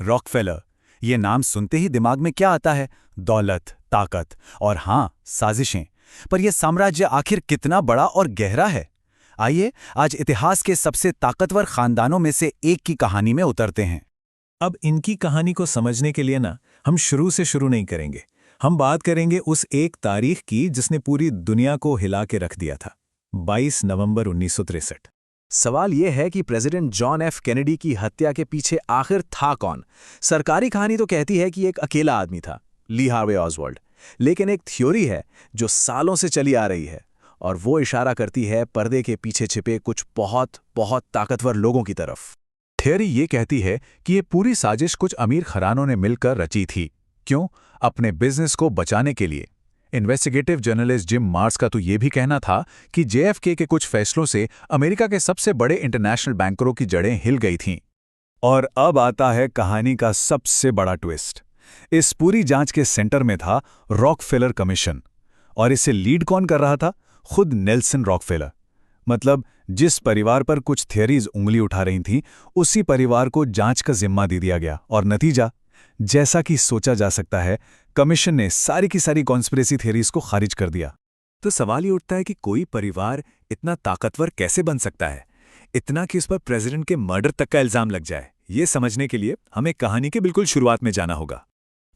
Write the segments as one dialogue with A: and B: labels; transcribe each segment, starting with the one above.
A: Rockefeller, ये नाम सुनते ही दिमाग में क्या आता है? दौलत, ताकत और हाँ, साजिशें। पर यह साम्राज्य आखिर कितना बड़ा और गहरा है? आइए आज इतिहास के सबसे ताकतवर खानदानों में से एक की कहानी में उतरते हैं।
B: अब इनकी कहानी को समझने के लिए ना हम शुरू से शुरू नहीं करेंगे। हम बात करेंगे उस एक तारीख की जिसने पूरी दुनिया को हिला के रख दिया था, 22 नवंबर 1963।
C: सवाल यह है कि प्रेसिडेंट जॉन एफ कैनेडी की हत्या के पीछे आखिर था कौन? सरकारी कहानी तो कहती है कि एक अकेला आदमी था, ली हार्वे ऑसवाल्ड। लेकिन एक थ्योरी है जो सालों से चली आ रही है और वो इशारा करती है पर्दे के पीछे छिपे कुछ बहुत बहुत ताकतवर लोगों की तरफ।
D: थियरी ये कहती है कि ये पूरी साजिश कुछ अमीर घरानों ने मिलकर रची थी। क्यों? अपने बिजनेस को बचाने के लिए। इन्वेस्टिगेटिव जर्नलिस्ट जिम मार्स का तो ये भी कहना था कि जेएफके के कुछ फैसलों से अमेरिका के सबसे बड़े इंटरनेशनल बैंकरों की जड़ें हिल गई थीं।
A: और अब आता है कहानी का सबसे बड़ा ट्विस्ट। इस पूरी जांच के सेंटर में था रॉकफेलर कमीशन। और इसे लीड कौन कर रहा था? खुद नेल्सन रॉकफेलर। मतलब जिस परिवार पर कुछ थियरीज उंगली उठा रही थीं, उसी परिवार को जांच का जिम्मा दे दिया गया। और नतीजा, जैसा कि सोचा जा सकता है, कमीशन ने सारी की सारी कॉन्स्पिरेसी थियरीज को खारिज कर दिया।
C: तो सवाल ये उठता है कि कोई परिवार इतना ताकतवर कैसे बन सकता है, इतना कि उस पर प्रेसिडेंट के मर्डर तक का इल्जाम लग जाए। ये समझने के लिए हमें कहानी के बिल्कुल शुरुआत में जाना होगा।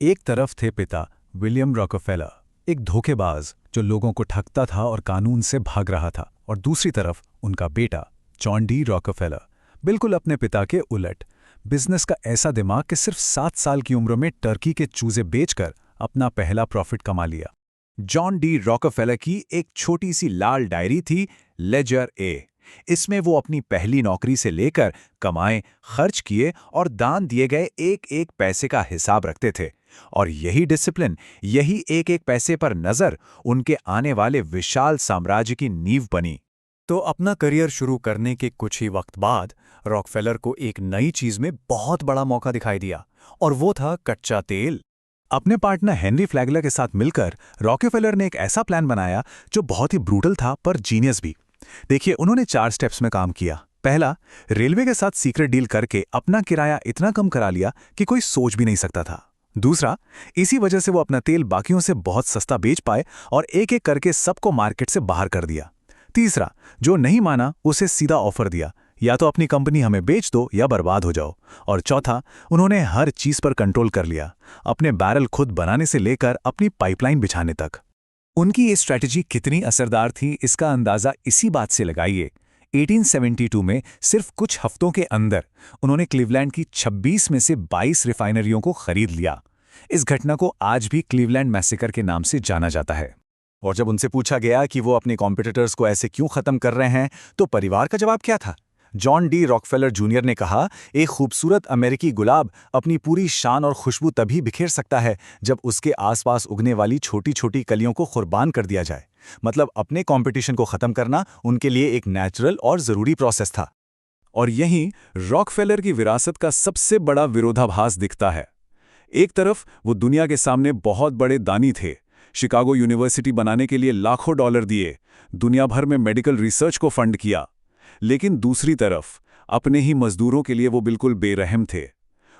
A: एक तरफ थे पिता विलियम रॉकफेलर, एक धोखेबाज जो लोगों को ठगता था और कानून से भाग रहा था, और दूसरी तरफ उनका बेटा जॉन डी रॉकफेलर, बिल्कुल अपने पिता के उलट, बिजनेस का ऐसा दिमाग कि सिर्फ 7 साल की उम्र में टर्की के चूजे बेचकर अपना पहला प्रॉफिट कमा लिया।
C: जॉन डी रॉकफेलर की एक छोटी सी लाल डायरी थी, लेजर ए। इसमें वो अपनी पहली नौकरी से लेकर कमाए, खर्च किए और दान दिए गए एक एक पैसे का हिसाब रखते थे। और यही डिसिप्लिन, यही एक एक पैसे पर नजर उनके आने वाले विशाल साम्राज्य की नींव बनी।
A: तो अपना करियर शुरू करने के कुछ ही वक्त बाद रॉकफेलर को एक नई चीज में बहुत बड़ा मौका दिखाई दिया, और वो था कच्चा तेल। अपने पार्टनर हेनरी फ्लैगलर के साथ मिलकर रॉकफेलर ने एक ऐसा प्लान बनाया जो बहुत ही ब्रूटल था पर जीनियस भी। देखिए, उन्होंने 4 स्टेप्स में काम किया। पहला, रेलवे के साथ सीक्रेट डील करके अपना किराया इतना कम करा लिया कि कोई सोच भी नहीं सकता था। दूसरा, इसी वजह से वो अपना तेल बाकियों से बहुत सस्ता बेच पाए और एक एक करके सबको मार्केट से बाहर कर दिया। तीसरा, जो नहीं माना उसे सीधा ऑफर दिया, या तो अपनी कंपनी हमें बेच दो या बर्बाद हो जाओ। और चौथा, उन्होंने हर चीज पर कंट्रोल कर लिया, अपने बैरल खुद बनाने से लेकर अपनी पाइपलाइन बिछाने तक। उनकी ये स्ट्रैटेजी कितनी असरदार थी, इसका अंदाजा इसी बात से लगाइए। 1872 में सिर्फ कुछ हफ्तों के अंदर उन्होंने क्लीवलैंड की 26 में से 22 रिफाइनरियों को खरीद लिया। इस घटना को आज भी क्लीवलैंड मैसेकर के नाम से जाना जाता है। और जब उनसे पूछा गया कि वो अपने कॉम्पिटिटर्स को ऐसे क्यों खत्म कर रहे हैं, तो परिवार का जवाब क्या था? जॉन डी रॉकफेलर जूनियर ने कहा, एक खूबसूरत अमेरिकी गुलाब अपनी पूरी शान और खुशबू तभी बिखेर सकता है जब उसके आसपास उगने वाली छोटी छोटी कलियों को कुर्बान कर दिया जाए। मतलब अपने कंपटीशन को खत्म करना उनके लिए एक नेचुरल और जरूरी प्रोसेस था। और यहीं रॉकफेलर की विरासत का सबसे बड़ा विरोधाभास दिखता है। एक तरफ वो दुनिया के सामने बहुत बड़े दानी थे, शिकागो यूनिवर्सिटी बनाने के लिए लाखों डॉलर दिए, दुनिया भर में मेडिकल रिसर्च को फंड किया। लेकिन दूसरी तरफ अपने ही मजदूरों के लिए वो बिल्कुल बेरहम थे।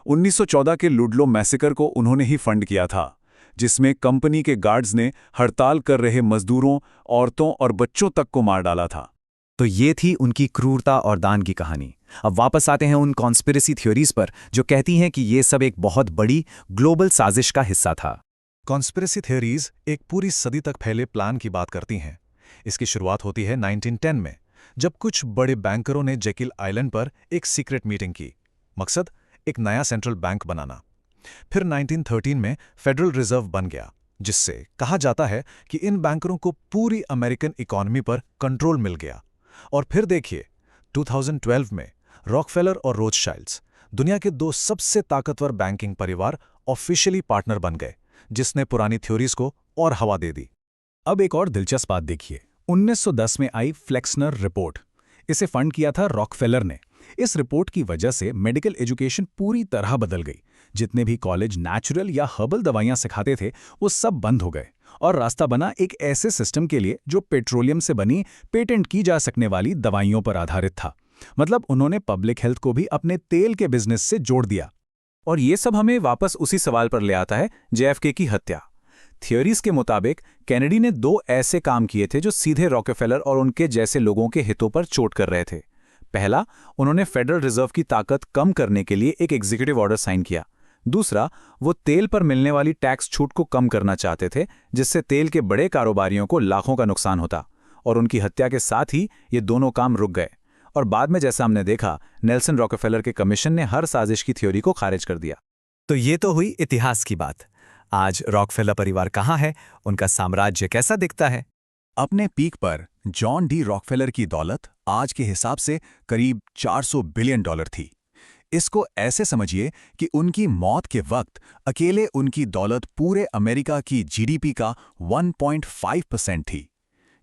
A: 1914 के लुडलो मैसेकर को उन्होंने ही फंड किया था, जिसमें कंपनी के गार्ड्स ने हड़ताल कर रहे मजदूरों, औरतों और बच्चों तक को मार डाला था।
C: तो ये थी उनकी क्रूरता और दान की कहानी। अब वापस आते हैं उन कॉन्स्पिरेसी थ्योरीज पर जो कहती हैं कि ये सब एक बहुत बड़ी ग्लोबल साजिश का हिस्सा था।
B: कॉन्स्पिरेसी थ्योरीज एक पूरी सदी तक फैले प्लान की बात करती हैं। इसकी शुरुआत होती है 1910 में, जब कुछ बड़े बैंकरों ने जेकिल आइलैंड पर एक सीक्रेट मीटिंग की। मकसद, एक नया सेंट्रल बैंक बनाना। फिर 1913 में फेडरल रिजर्व बन गया, जिससे कहा जाता है कि इन बैंकरों को पूरी अमेरिकन इकोनॉमी पर कंट्रोल मिल गया। और फिर देखिए, 2012 में रॉकफेलर और रोथशाइल्ड्स, दुनिया के 2 सबसे ताकतवर बैंकिंग परिवार, ऑफिशियली पार्टनर बन गए, जिसने पुरानी थ्योरीज को और हवा दे दी।
A: अब एक और दिलचस्प बात देखिए, 1910 में आई फ्लेक्सनर रिपोर्ट। इसे फंड किया था रॉकफेलर ने। इस रिपोर्ट की वजह से मेडिकल एजुकेशन पूरी तरह बदल गई। जितने भी कॉलेज नेचुरल या हर्बल दवाइयां सिखाते थे, वो सब बंद हो गए, और रास्ता बना एक ऐसे सिस्टम के लिए जो पेट्रोलियम से बनी, पेटेंट की जा सकने वाली दवाइयों पर आधारित था। मतलब उन्होंने पब्लिक हेल्थ को भी अपने तेल के बिजनेस से जोड़ दिया। और ये सब हमें वापस उसी सवाल पर ले आता है, JFK की हत्या। थियोरीज के मुताबिक कैनेडी ने 2 ऐसे काम किए थे जो सीधे रॉकफेलर और उनके जैसे लोगों के हितों पर चोट कर रहे थे। पहला, उन्होंने फेडरल रिजर्व की ताकत कम करने के लिए एक एग्जीक्यूटिव ऑर्डर साइन किया। दूसरा, वो तेल पर मिलने वाली टैक्स छूट को कम करना चाहते थे, जिससे तेल के बड़े कारोबारियों को लाखों का नुकसान होता। और उनकी हत्या के साथ ही ये दोनों काम रुक गए। और बाद में जैसा हमने देखा, नेल्सन रॉकफेलर के कमीशन ने हर साजिश की थ्योरी को खारिज कर दिया।
C: तो ये तो हुई इतिहास की बात। आज रॉकफेलर परिवार कहाँ है, उनका साम्राज्य कैसा दिखता है?
D: अपने पीक पर जॉन डी रॉकफेलर की दौलत आज के हिसाब से करीब $400 बिलियन थी। इसको ऐसे समझिए कि उनकी मौत के वक्त अकेले उनकी दौलत पूरे अमेरिका की जीडीपी का 1.5% थी।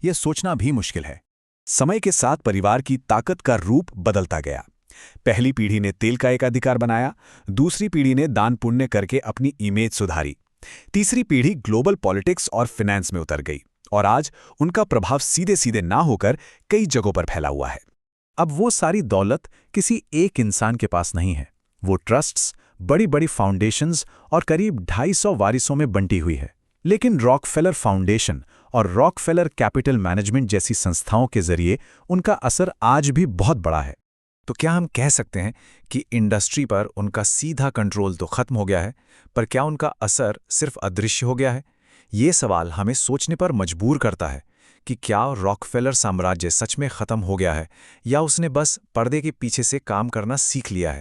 D: यह सोचना भी मुश्किल है। समय के साथ परिवार की ताकत का रूप बदलता गया। पहली पीढ़ी ने तेल का एकाधिकार बनाया, दूसरी पीढ़ी ने दान पुण्य करके अपनी इमेज सुधारी, तीसरी पीढ़ी ग्लोबल पॉलिटिक्स और फाइनेंस में उतर गई, और आज उनका प्रभाव सीधे सीधे ना होकर कई जगहों पर फैला हुआ है। अब वो सारी दौलत किसी एक इंसान के पास नहीं है। वो ट्रस्ट्स, बड़ी बड़ी फाउंडेशंस और करीब 250 वारिसों में बंटी हुई है। लेकिन रॉकफेलर फाउंडेशन और रॉकफेलर कैपिटल मैनेजमेंट जैसी संस्थाओं के जरिए उनका असर आज भी बहुत बड़ा है।
B: तो क्या हम कह सकते हैं कि इंडस्ट्री पर उनका सीधा कंट्रोल तो खत्म हो गया है, पर क्या उनका असर सिर्फ अदृश्य हो गया है? ये सवाल हमें सोचने पर मजबूर करता है कि क्या रॉकफेलर साम्राज्य सच में खत्म हो गया है, या उसने बस पर्दे के पीछे से काम करना सीख लिया है।